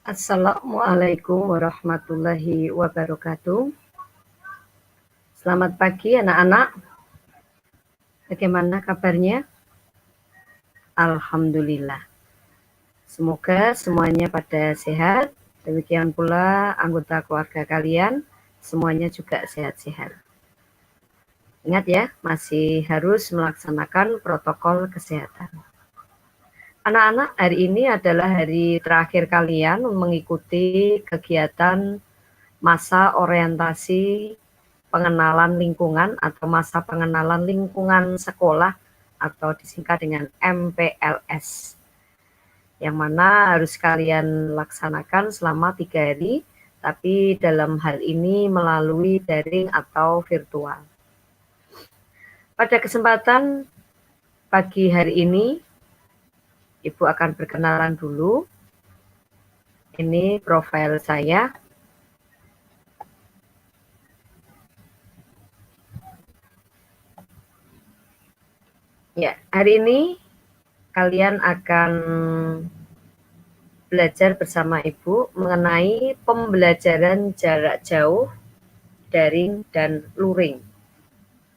Assalamualaikum warahmatullahi wabarakatuh. Selamat pagi anak-anak. Bagaimana kabarnya? Alhamdulillah. Semoga semuanya pada sehat. Demikian pula anggota keluarga kalian semuanya juga sehat-sehat. Ingat ya, masih harus melaksanakan protokol kesehatan. Anak-anak, hari ini adalah hari terakhir kalian mengikuti kegiatan masa orientasi pengenalan lingkungan atau masa pengenalan lingkungan sekolah atau disingkat dengan MPLS, yang mana harus kalian laksanakan selama 3 hari, tapi dalam hal ini melalui daring atau virtual. Pada kesempatan pagi hari ini, Ibu akan berkenalan dulu. Ini profil saya. Ya, hari ini kalian akan belajar bersama Ibu mengenai pembelajaran jarak jauh, daring, dan luring.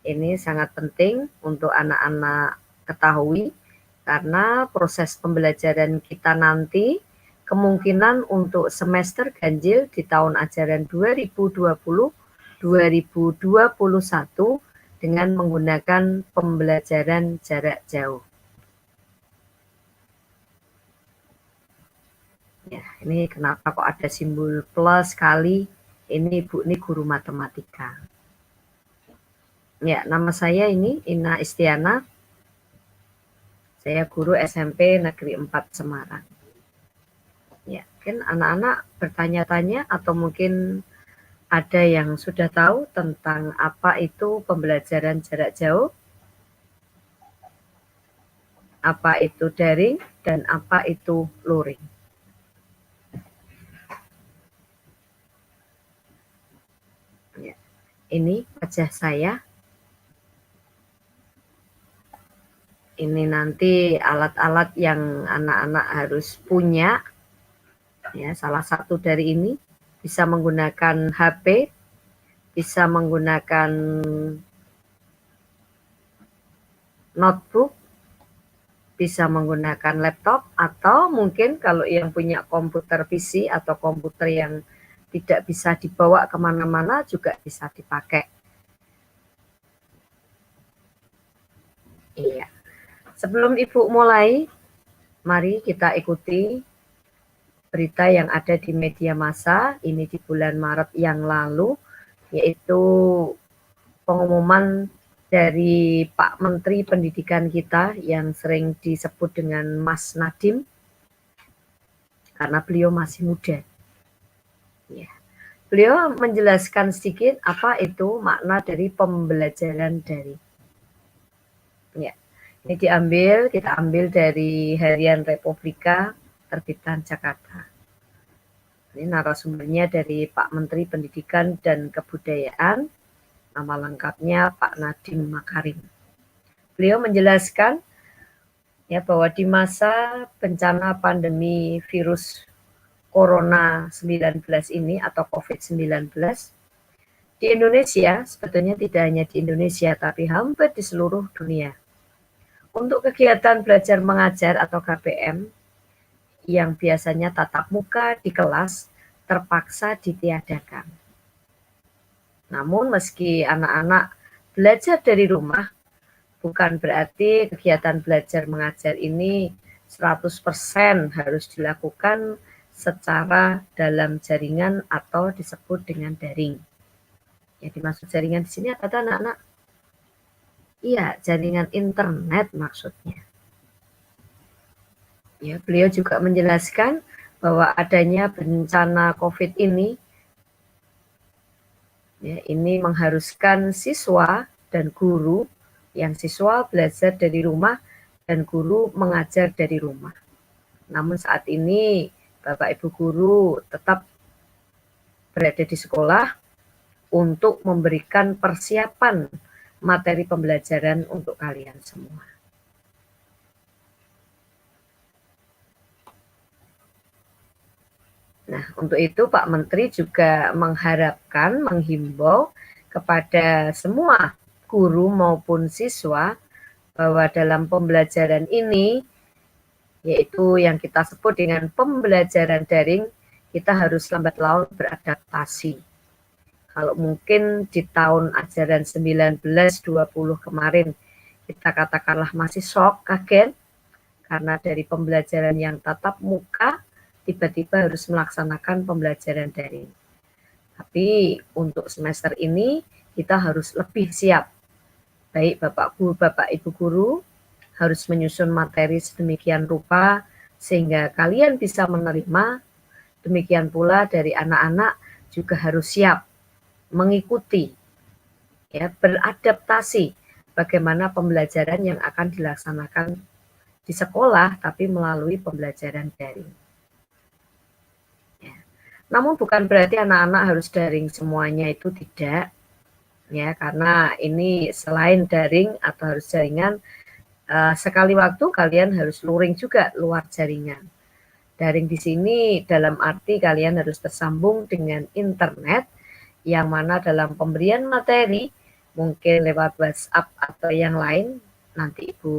Ini sangat penting untuk anak-anak ketahui karena proses pembelajaran kita nanti kemungkinan untuk semester ganjil di tahun ajaran 2020-2021 dengan menggunakan pembelajaran jarak jauh. Ya, ini kenapa kok ada simbol plus kali? Ini Ibu ini guru matematika. Ya, nama saya ini Ina Istiana. Saya guru SMP Negeri 4 Semarang. Ya, mungkin anak-anak bertanya-tanya atau mungkin ada yang sudah tahu tentang apa itu pembelajaran jarak jauh, apa itu daring, dan apa itu luring. Ya, ini wajah saya. Ini nanti alat-alat yang anak-anak harus punya. Ya, salah satu dari ini bisa menggunakan HP, bisa menggunakan notebook, bisa menggunakan laptop, atau mungkin kalau yang punya komputer PC atau komputer yang tidak bisa dibawa kemana-mana juga bisa dipakai. Iya. Sebelum Ibu mulai, mari kita ikuti berita yang ada di media massa ini di bulan Maret yang lalu, yaitu pengumuman dari Pak Menteri Pendidikan kita yang sering disebut dengan Mas Nadiem, karena beliau masih muda. Ya. Beliau menjelaskan sedikit apa itu makna dari pembelajaran daring. Ya. Ini kita ambil dari Harian Republika terbitan Jakarta. Ini narasumbernya dari Pak Menteri Pendidikan dan Kebudayaan, nama lengkapnya Pak Nadiem Makarim. Beliau menjelaskan ya bahwa di masa bencana pandemi virus Corona 19 ini atau COVID-19 di Indonesia, sebetulnya tidak hanya di Indonesia tapi hampir di seluruh dunia, untuk kegiatan belajar mengajar atau KBM yang biasanya tatap muka di kelas terpaksa ditiadakan. Namun meski anak-anak belajar dari rumah, bukan berarti kegiatan belajar mengajar ini 100% harus dilakukan secara dalam jaringan atau disebut dengan daring. Yang dimaksud jaringan di sini apa anak-anak? Iya, jaringan internet maksudnya. Ya, beliau juga menjelaskan bahwa adanya bencana COVID ini, ya, ini mengharuskan siswa dan guru, yang siswa belajar dari rumah dan guru mengajar dari rumah. Namun saat ini Bapak Ibu guru tetap berada di sekolah untuk memberikan persiapan materi pembelajaran untuk kalian semua. Nah, untuk itu Pak Menteri juga mengharapkan, menghimbau kepada semua guru maupun siswa bahwa dalam pembelajaran ini, yaitu yang kita sebut dengan pembelajaran daring, kita harus lambat laun beradaptasi. Kalau mungkin di tahun ajaran 19-20 kemarin, kita katakanlah masih shock, kaget, karena dari pembelajaran yang tatap muka, tiba-tiba harus melaksanakan pembelajaran daring. Tapi untuk semester ini, kita harus lebih siap. Baik Bapak Guru, Bapak Ibu Guru, harus menyusun materi sedemikian rupa, sehingga kalian bisa menerima. Demikian pula dari anak-anak juga harus siap mengikuti, ya, beradaptasi bagaimana pembelajaran yang akan dilaksanakan di sekolah, tapi melalui pembelajaran daring. Ya. Namun bukan berarti anak-anak harus daring semuanya, itu tidak, ya, karena ini selain daring atau harus jaringan, sekali waktu kalian harus luring juga luar jaringan. Daring di sini dalam arti kalian harus tersambung dengan internet, yang mana dalam pemberian materi mungkin lewat WhatsApp atau yang lain, nanti Ibu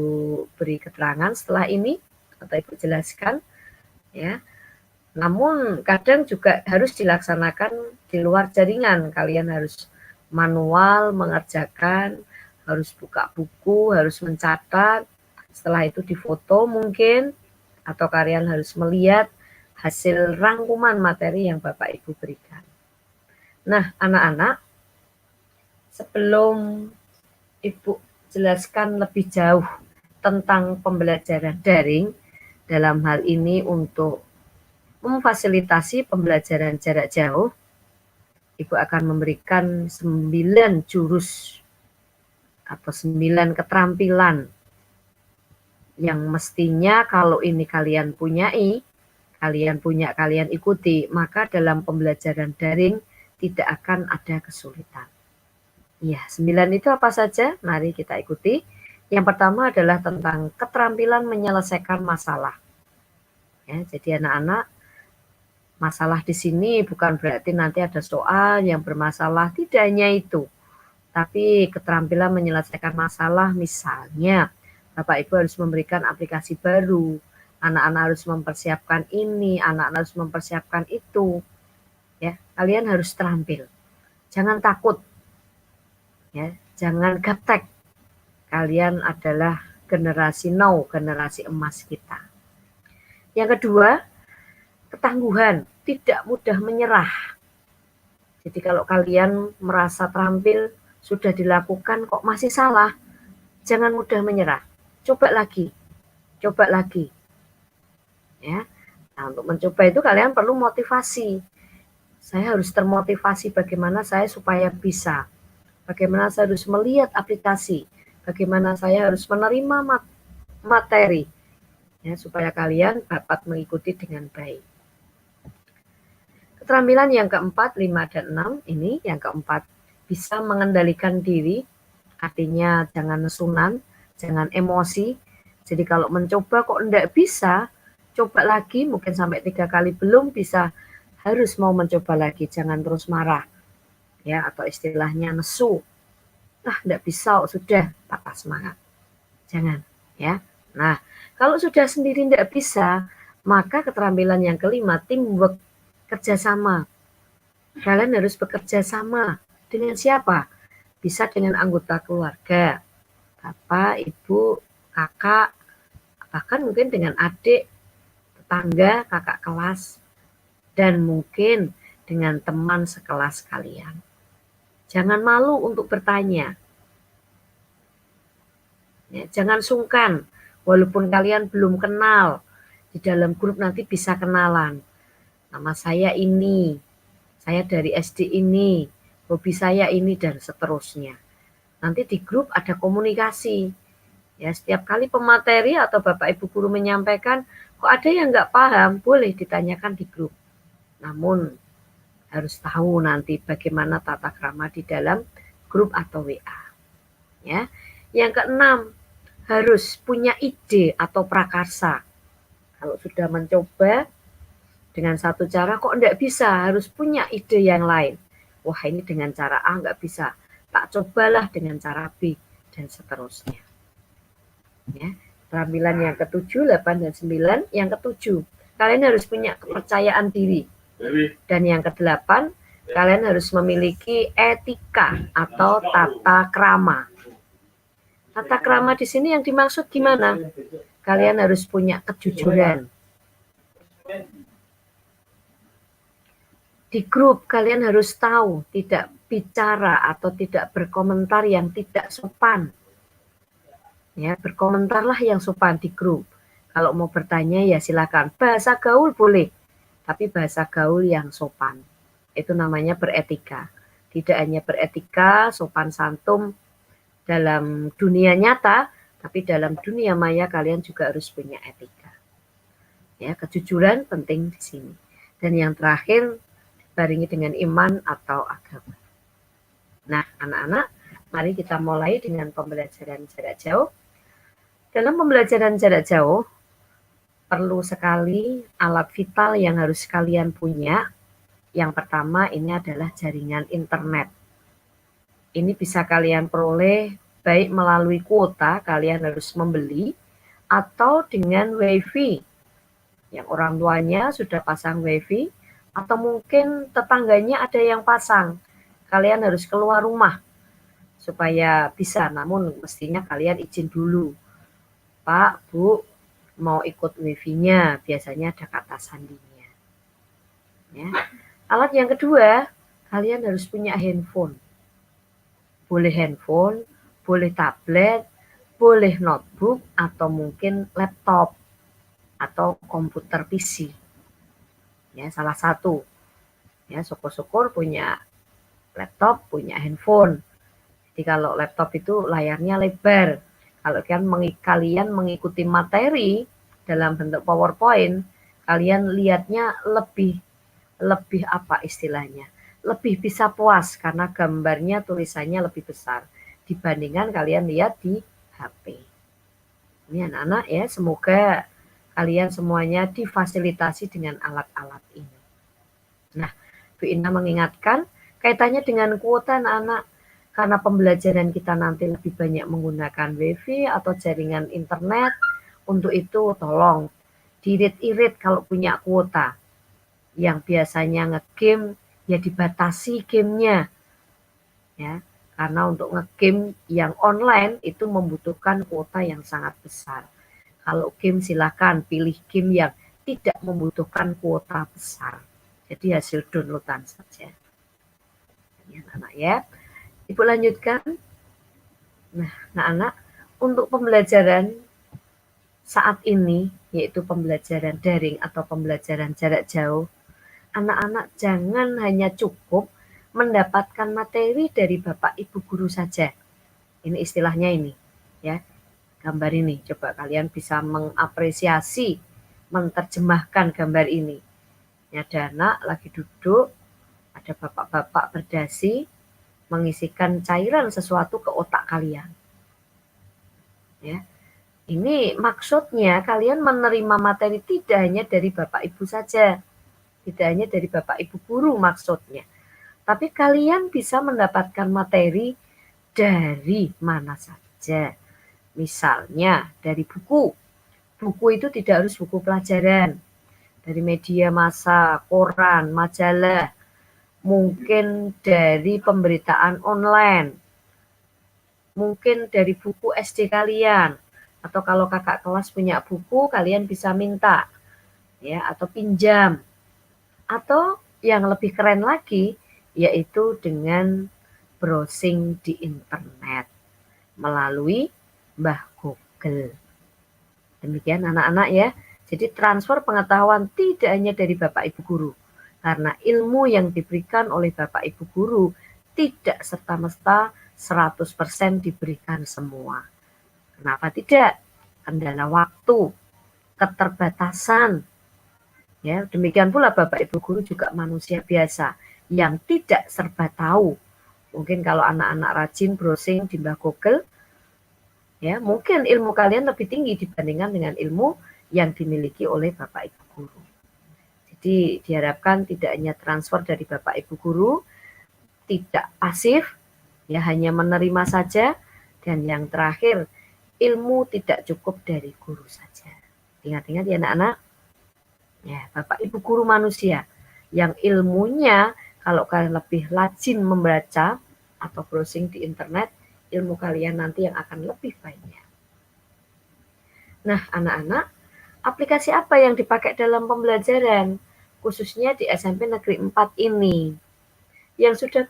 beri keterangan setelah ini atau Ibu jelaskan, ya. Namun kadang juga harus dilaksanakan di luar jaringan, kalian harus manual mengerjakan, harus buka buku, harus mencatat, setelah itu difoto mungkin, atau kalian harus melihat hasil rangkuman materi yang Bapak Ibu berikan. Nah, anak-anak, sebelum Ibu jelaskan lebih jauh tentang pembelajaran daring, dalam hal ini untuk memfasilitasi pembelajaran jarak jauh, Ibu akan memberikan 9 jurus atau 9 keterampilan yang mestinya kalau ini kalian punyai, kalian ikuti, maka dalam pembelajaran daring tidak akan ada kesulitan. Ya, 9 itu apa saja? Mari kita ikuti. Yang pertama adalah tentang keterampilan menyelesaikan masalah. Ya, jadi anak-anak, masalah di sini bukan berarti nanti ada soal yang bermasalah, tidak hanya itu. Tapi keterampilan menyelesaikan masalah, misalnya Bapak Ibu harus memberikan aplikasi baru, anak-anak harus mempersiapkan ini, anak-anak harus mempersiapkan itu. Ya, kalian harus terampil. Jangan takut. Ya, jangan gaptek. Kalian adalah generasi now, generasi emas kita. Yang kedua, ketangguhan, tidak mudah menyerah. Jadi kalau kalian merasa terampil, sudah dilakukan kok masih salah, jangan mudah menyerah. Coba lagi. Ya. Nah, untuk mencoba itu kalian perlu motivasi. Saya harus termotivasi bagaimana saya supaya bisa. Bagaimana saya harus melihat aplikasi. Bagaimana saya harus menerima materi. Ya, supaya kalian dapat mengikuti dengan baik. Keterampilan yang keempat, 5 dan 6 ini, yang keempat, bisa mengendalikan diri, artinya jangan nesunan, jangan emosi. Jadi kalau mencoba kok enggak bisa, coba lagi, mungkin sampai 3 kali belum bisa, harus mau mencoba lagi, jangan terus marah. Ya, atau istilahnya nesu. Nah, enggak bisa, sudah, patah semangat. Jangan, ya. Nah, kalau sudah sendiri enggak bisa, maka keterampilan yang kelima, teamwork, kerjasama. Kalian harus bekerja sama. Dengan siapa? Bisa dengan anggota keluarga, bapak, ibu, kakak, bahkan mungkin dengan adik, tetangga, kakak kelas, dan mungkin dengan teman sekelas kalian. Jangan malu untuk bertanya. Ya, jangan sungkan, walaupun kalian belum kenal, di dalam grup nanti bisa kenalan. Nama saya ini, saya dari SD ini, hobi saya ini, dan seterusnya. Nanti di grup ada komunikasi. Ya, setiap kali pemateri atau Bapak Ibu Guru menyampaikan, kok ada yang nggak paham, boleh ditanyakan di grup. Namun harus tahu nanti bagaimana tata krama di dalam grup atau WA. Ya. Yang keenam, harus punya ide atau prakarsa. Kalau sudah mencoba, Dengan satu cara kok enggak bisa, harus punya ide yang lain. Wah, ini dengan cara A enggak bisa, tak cobalah dengan cara B, dan seterusnya. Ya. Keterampilan yang ketujuh, 8, dan 9. Yang ketujuh, kalian harus punya kepercayaan diri. Dan yang kedelapan, kalian harus memiliki etika atau tata krama. Tata krama di sini yang dimaksud gimana? Kalian harus punya kejujuran. Di grup kalian harus tahu tidak bicara atau tidak berkomentar yang tidak sopan. Ya, berkomentarlah yang sopan di grup. Kalau mau bertanya ya silakan. Bahasa gaul boleh, tapi bahasa gaul yang sopan. Itu namanya beretika. Tidak hanya beretika, sopan santun dalam dunia nyata, tapi dalam dunia maya kalian juga harus punya etika. Ya, kejujuran penting di sini. Dan yang terakhir, barengi dengan iman atau agama. Nah, anak-anak, mari kita mulai dengan pembelajaran jarak jauh. Dalam pembelajaran jarak jauh, perlu sekali alat vital yang harus kalian punya. Yang pertama ini adalah jaringan internet. Ini bisa kalian peroleh baik melalui kuota, kalian harus membeli, atau dengan WiFi. Yang orang tuanya sudah pasang WiFi, atau mungkin tetangganya ada yang pasang. Kalian harus keluar rumah supaya bisa, namun mestinya kalian izin dulu. Pak, Bu, mau ikut wifi-nya, biasanya ada kata sandinya. Ya. Alat yang kedua, kalian harus punya handphone. Boleh handphone, boleh tablet, boleh notebook, atau mungkin laptop, atau komputer PC. Ya, salah satu. Ya, syukur-syukur punya laptop, punya handphone. Jadi kalau laptop itu layarnya lebar. Kalau kalian mengikuti materi dalam bentuk PowerPoint, kalian lihatnya lebih apa istilahnya? Lebih bisa puas karena gambarnya, tulisannya lebih besar dibandingkan kalian lihat di HP. Ini anak-anak ya, semoga kalian semuanya difasilitasi dengan alat-alat ini. Nah, Bu Ina mengingatkan kaitannya dengan kuota anak-anak. Karena pembelajaran kita nanti lebih banyak menggunakan WiFi atau jaringan internet, untuk itu tolong diirit-irit kalau punya kuota. Yang biasanya ngegame ya dibatasi gamenya. Ya, karena untuk ngegame yang online itu membutuhkan kuota yang sangat besar. Kalau game silakan pilih game yang tidak membutuhkan kuota besar. Jadi hasil downloadan saja. Ya, anak ya. Ibu lanjutkan. Nah, anak-anak, untuk pembelajaran saat ini, yaitu pembelajaran daring atau pembelajaran jarak jauh, anak-anak jangan hanya cukup mendapatkan materi dari Bapak Ibu guru saja. Ini istilahnya ini, ya. Gambar ini, coba kalian bisa mengapresiasi, menerjemahkan gambar ini. Ini ada anak lagi duduk, ada bapak-bapak berdasi, mengisikan cairan sesuatu ke otak kalian. Ya. Ini maksudnya kalian menerima materi tidak hanya dari Bapak Ibu saja. Tidak hanya dari Bapak Ibu guru maksudnya. Tapi kalian bisa mendapatkan materi dari mana saja. Misalnya dari buku. Buku itu tidak harus buku pelajaran. Dari media massa, koran, majalah, mungkin dari pemberitaan online, mungkin dari buku SD kalian, atau kalau kakak kelas punya buku kalian bisa minta ya atau pinjam, atau yang lebih keren lagi yaitu dengan browsing di internet melalui Mbah Google. Demikian anak-anak ya. Jadi transfer pengetahuan tidak hanya dari Bapak Ibu guru, karena ilmu yang diberikan oleh Bapak Ibu guru tidak serta-merta 100% diberikan semua. Kenapa tidak? Kendala waktu, keterbatasan. Ya, demikian pula Bapak Ibu guru juga manusia biasa yang tidak serba tahu. Mungkin kalau anak-anak rajin browsing di Mbah Google, ya mungkin ilmu kalian lebih tinggi dibandingkan dengan ilmu yang dimiliki oleh Bapak Ibu guru. Jadi diharapkan tidak hanya transfer dari Bapak Ibu guru, tidak pasif, ya hanya menerima saja, dan yang terakhir, ilmu tidak cukup dari guru saja. Ingat-ingat ya anak-anak, ya Bapak Ibu guru manusia, yang ilmunya kalau kalian lebih rajin membaca atau browsing di internet, ilmu kalian nanti yang akan lebih banyak. Nah anak-anak, aplikasi apa yang dipakai dalam pembelajaran, khususnya di SMP Negeri 4 ini? Yang sudah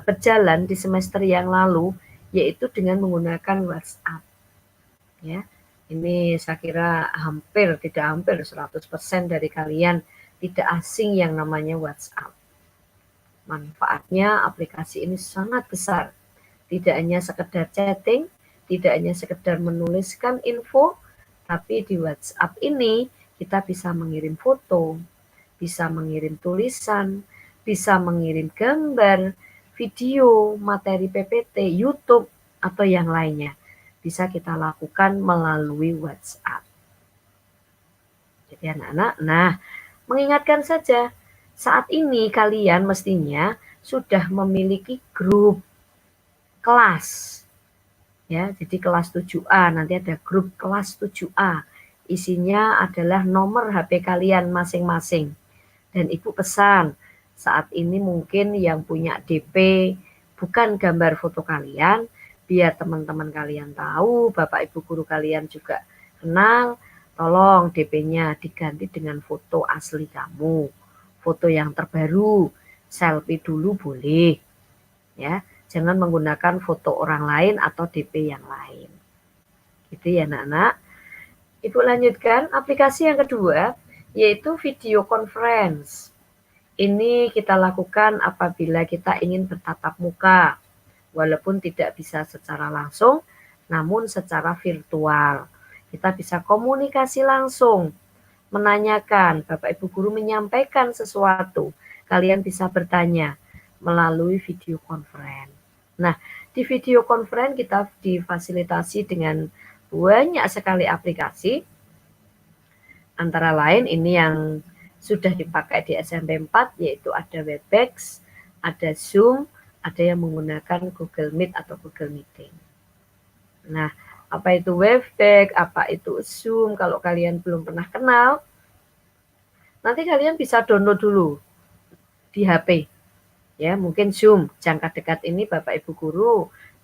berjalan di semester yang lalu, yaitu dengan menggunakan WhatsApp. Ya, ini saya kira tidak hampir 100% dari kalian tidak asing yang namanya WhatsApp. Manfaatnya aplikasi ini sangat besar. Tidak hanya sekedar chatting, tidak hanya sekedar menuliskan info, tapi di WhatsApp ini kita bisa mengirim foto, bisa mengirim tulisan, bisa mengirim gambar, video, materi PPT, YouTube, atau yang lainnya. Bisa kita lakukan melalui WhatsApp. Jadi anak-anak, mengingatkan saja, saat ini kalian mestinya sudah memiliki grup kelas. Ya, jadi kelas 7A, nanti ada grup kelas 7A. Isinya adalah nomor HP kalian masing-masing. Dan Ibu pesan, saat ini mungkin yang punya DP bukan gambar foto kalian, biar teman-teman kalian tahu, Bapak Ibu guru kalian juga kenal, tolong DP-nya diganti dengan foto asli kamu. Foto yang terbaru, selfie dulu boleh. Ya, jangan menggunakan foto orang lain atau DP yang lain. Gitu ya anak-anak. Ibu lanjutkan, aplikasi yang kedua yaitu video conference. Ini kita lakukan apabila kita ingin bertatap muka, walaupun tidak bisa secara langsung, namun secara virtual. Kita bisa komunikasi langsung, menanyakan, Bapak Ibu guru menyampaikan sesuatu, kalian bisa bertanya melalui video conference. Nah, di video conference kita difasilitasi dengan banyak sekali aplikasi, antara lain ini yang sudah dipakai di SMP 4, yaitu ada Webex, ada Zoom, ada yang menggunakan Google Meet atau Google Meeting. Nah, apa itu Webex, apa itu Zoom, kalau kalian belum pernah kenal, nanti kalian bisa download dulu di HP. Ya, mungkin Zoom, jangka dekat ini Bapak Ibu guru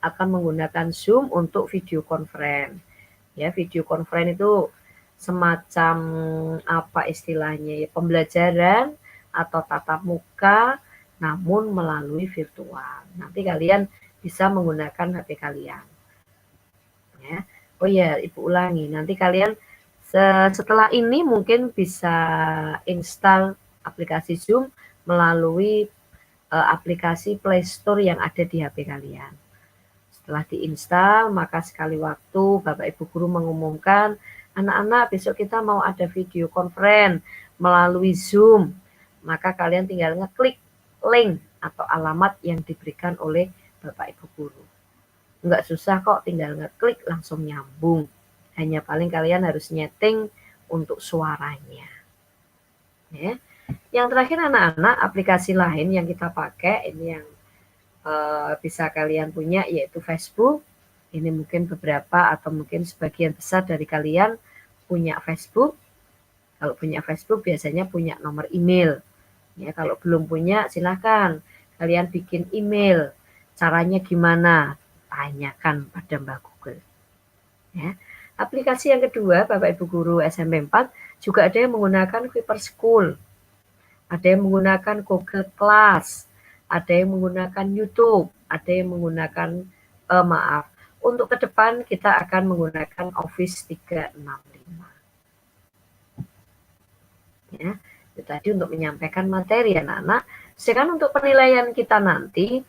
akan menggunakan Zoom untuk video conference. Ya, video conference itu semacam apa istilahnya ya, pembelajaran atau tatap muka namun melalui virtual. Nanti kalian bisa menggunakan HP kalian. Ya. Oh ya, Ibu ulangi. Nanti kalian setelah ini mungkin bisa install aplikasi Zoom melalui aplikasi Play Store yang ada di HP kalian. Setelah diinstal, maka sekali waktu Bapak Ibu guru mengumumkan, anak-anak besok kita mau ada video conference melalui Zoom. Maka kalian tinggal ngeklik link atau alamat yang diberikan oleh Bapak Ibu guru. Enggak susah kok, tinggal ngeklik langsung nyambung. Hanya paling kalian harus nyeting untuk suaranya. Ya. Yang terakhir anak-anak, aplikasi lain yang kita pakai, ini yang bisa kalian punya, yaitu Facebook. Ini mungkin beberapa atau mungkin sebagian besar dari kalian punya Facebook. Kalau punya Facebook biasanya punya nomor email. Ya, kalau belum punya silahkan kalian bikin email. Caranya gimana? Tanyakan pada Mbak Google. Ya. Aplikasi yang kedua, Bapak Ibu guru SMP 4, juga ada yang menggunakan Viper School. Ada yang menggunakan Google Class, ada yang menggunakan YouTube, ada yang menggunakan untuk ke depan kita akan menggunakan Office 365. Ya, itu tadi untuk menyampaikan materi anak-anak. Sekarang untuk penilaian kita nanti,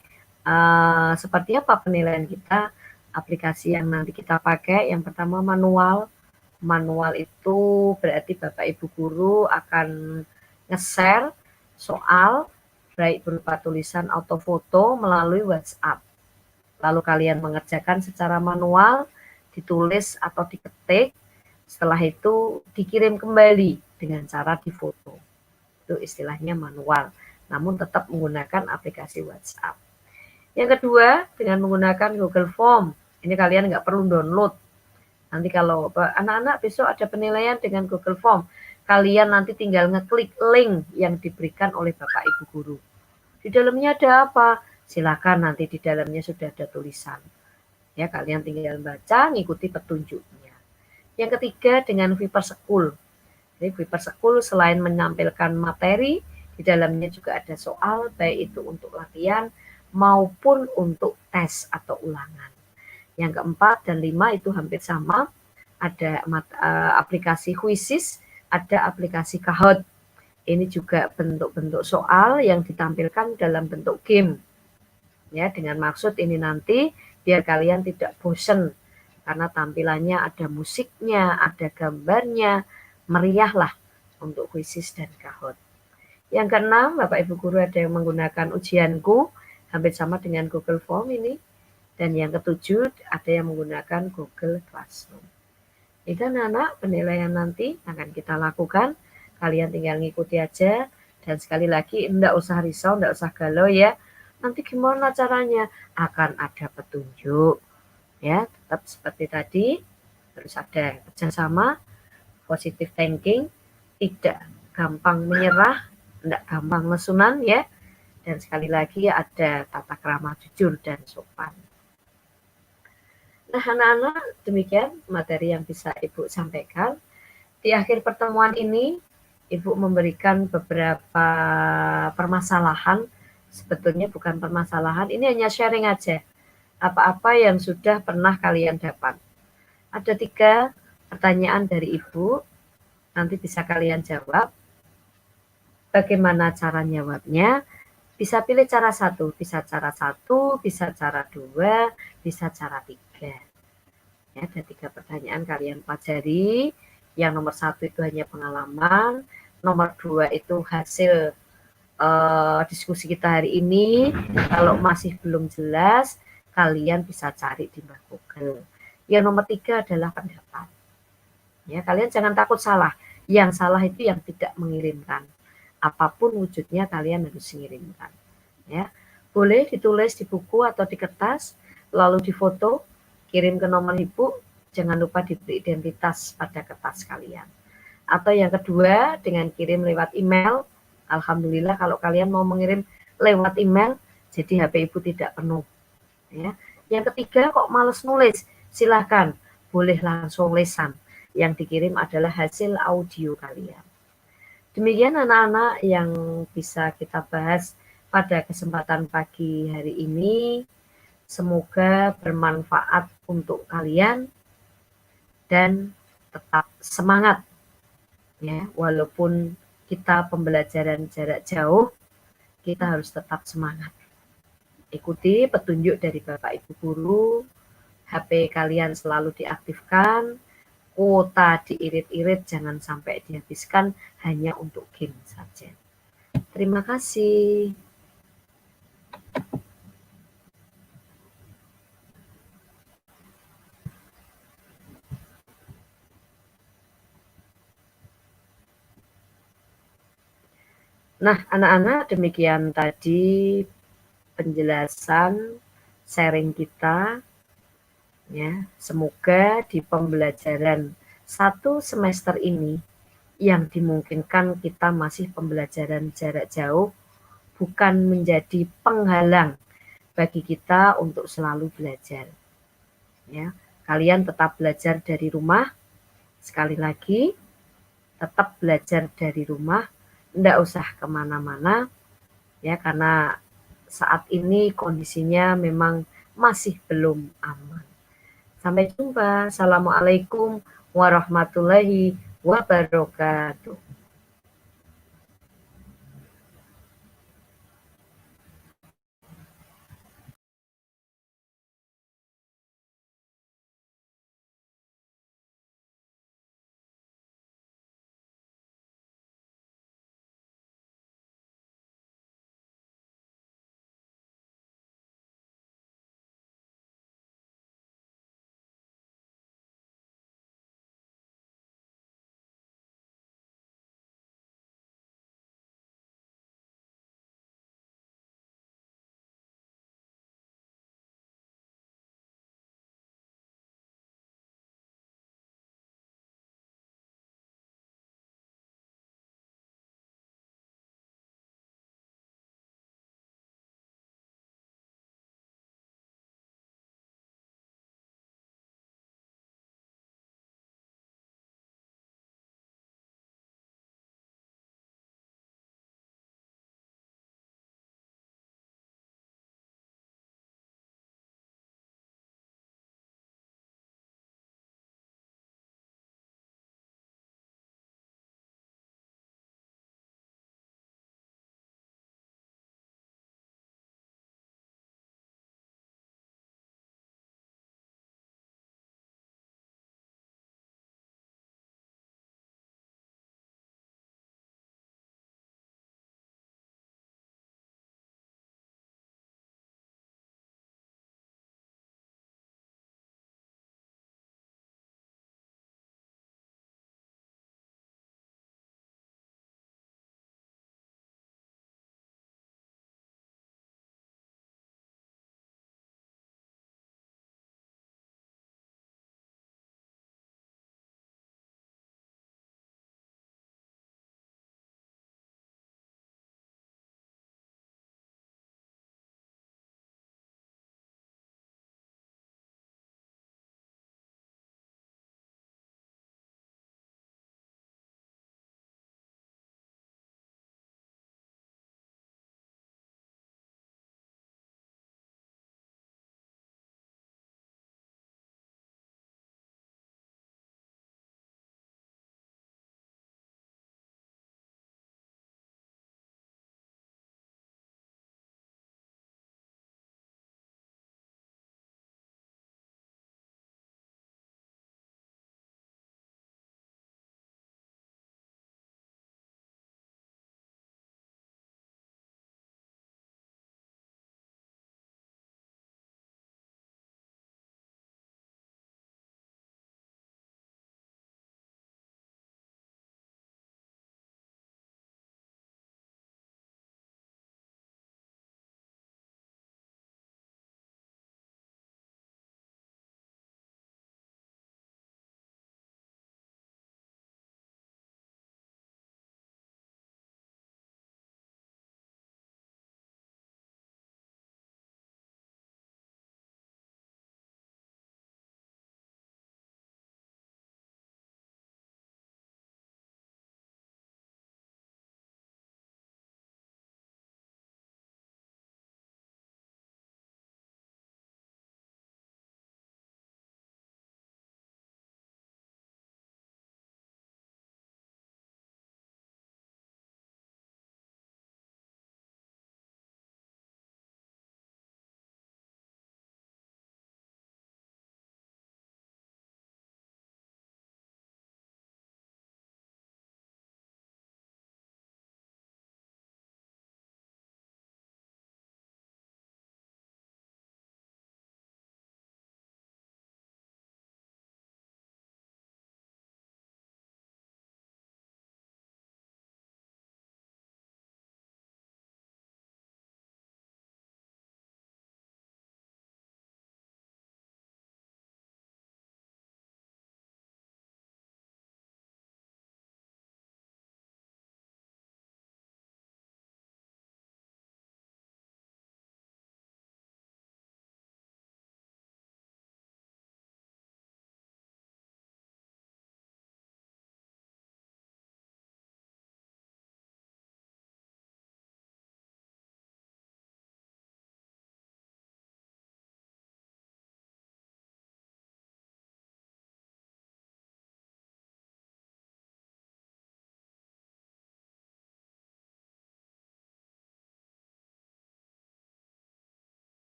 seperti apa penilaian kita? Aplikasi yang nanti kita pakai, yang pertama manual. Manual itu berarti Bapak Ibu guru akan nge-share soal baik berupa tulisan atau foto melalui WhatsApp. Lalu kalian mengerjakan secara manual, ditulis atau diketik, setelah itu dikirim kembali dengan cara difoto. itu istilahnya manual, namun tetap menggunakan aplikasi WhatsApp. Yang kedua, dengan menggunakan Google Form. Ini kalian nggak perlu download. Nanti kalau anak-anak besok ada penilaian dengan Google Form, kalian nanti tinggal ngeklik link yang diberikan oleh Bapak Ibu Guru. Di dalamnya ada apa? Silakan, nanti di dalamnya sudah ada tulisan. Ya, kalian tinggal baca, ngikuti petunjuknya. Yang ketiga, dengan Viper School. Jadi Viper School selain menampilkan materi, di dalamnya juga ada soal, baik itu untuk latihan maupun untuk tes atau ulangan. Yang keempat dan 5 itu hampir sama, ada aplikasi Quizzes, ada aplikasi Kahoot. Ini juga bentuk-bentuk soal yang ditampilkan dalam bentuk game. Ya, dengan maksud ini nanti biar kalian tidak bosan, karena tampilannya ada musiknya, ada gambarnya, meriah lah untuk Quizzes dan Kahoot. Yang keenam, Bapak Ibu Guru ada yang menggunakan ujianku, hampir sama dengan Google Form ini. Dan yang ketujuh, ada yang menggunakan Google Classroom. Itu anak-anak, penilaian nanti akan kita lakukan. Kalian tinggal ngikuti aja. Dan sekali lagi, enggak usah risau, enggak usah galau ya. Nanti gimana caranya? Akan ada petunjuk. Ya, tetap seperti tadi, harus ada kerjasama, positive thinking, tidak gampang menyerah, tidak gampang mesunan ya. Dan sekali lagi ada tata krama jujur dan sopan. Nah, anak-anak, demikian materi yang bisa Ibu sampaikan. Di akhir pertemuan ini, Ibu memberikan beberapa permasalahan. Sebetulnya bukan permasalahan, ini hanya sharing aja. Apa-apa yang sudah pernah kalian dapat. Ada 3 pertanyaan dari Ibu, nanti bisa kalian jawab. Bagaimana cara jawabnya? Bisa pilih cara 1, bisa cara 1, bisa cara 2, bisa cara 3. Ya, ada 3 pertanyaan kalian pelajari. Yang nomor 1 itu hanya pengalaman, nomor 2 itu hasil diskusi kita hari ini. Kalau masih belum jelas, kalian bisa cari di Google. Yang nomor 3 adalah pendapat. Ya, kalian jangan takut salah. Yang salah itu yang tidak mengirimkan. Apapun wujudnya kalian harus mengirimkan. Ya, boleh ditulis di buku atau di kertas, lalu difoto, kirim ke nomor Ibu. Jangan lupa diberi identitas pada kertas kalian. Atau yang kedua, dengan kirim lewat email. Alhamdulillah kalau kalian mau mengirim lewat email, jadi HP Ibu tidak penuh. Ya. Yang ketiga, kok males nulis? Silakan, boleh langsung lisan. Yang dikirim adalah hasil audio kalian. Demikian anak-anak yang bisa kita bahas pada kesempatan pagi hari ini. Semoga bermanfaat untuk kalian dan tetap semangat. Ya, walaupun kita pembelajaran jarak jauh, kita harus tetap semangat. Ikuti petunjuk dari Bapak Ibu Guru, HP kalian selalu diaktifkan, kuota diirit-irit, jangan sampai dihabiskan hanya untuk game saja. Terima kasih. Nah, anak-anak, demikian tadi penjelasan sharing kita. Ya, semoga di pembelajaran 1 semester ini yang dimungkinkan kita masih pembelajaran jarak jauh bukan menjadi penghalang bagi kita untuk selalu belajar. Ya, kalian tetap belajar dari rumah. Sekali lagi, tetap belajar dari rumah, tidak usah kemana-mana, ya, karena saat ini kondisinya memang masih belum aman. Sampai jumpa. Assalamualaikum warahmatullahi wabarakatuh.